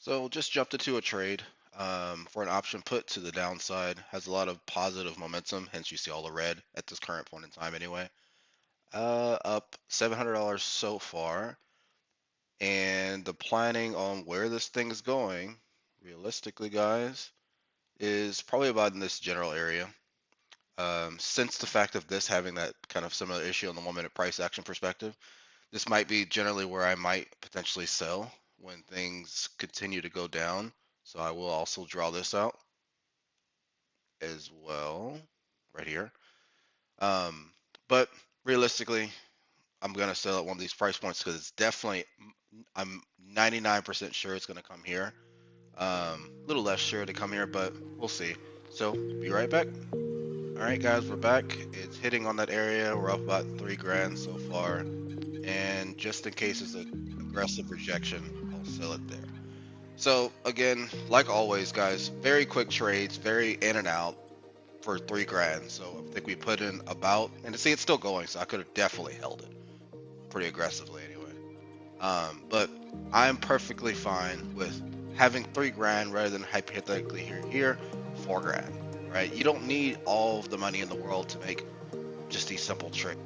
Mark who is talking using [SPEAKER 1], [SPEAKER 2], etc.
[SPEAKER 1] So just jumped into a trade for an option put to the downside. Has a lot of positive momentum, hence you see all the red at this current point in time anyway. Up $700 so far, and the planning on where this thing is going, realistically, guys, is probably about in this general area. Since the fact of this having that kind of similar issue on the 1 minute price action perspective, this might be generally where I might potentially sell when things continue to go down. So I will also draw this out as well, right here. Um, but realistically, I'm gonna sell at one of these price points because it's definitely, I'm 99% sure it's gonna come here. A little less sure to come here, but we'll see. So be right back. All right, guys, we're back. It's hitting on that area. We're up about 3 grand so far, and just in case it's an aggressive rejection, I'll sell it there. So again, like always, guys, very quick trades, very in and out for 3 grand. So I think we put in about, and to see it's still going, so I could have definitely held it pretty aggressively anyway. But I'm perfectly fine with having 3 grand rather than hypothetically here 4 grand, right? You don't need all of the money in the world to make just these simple trades.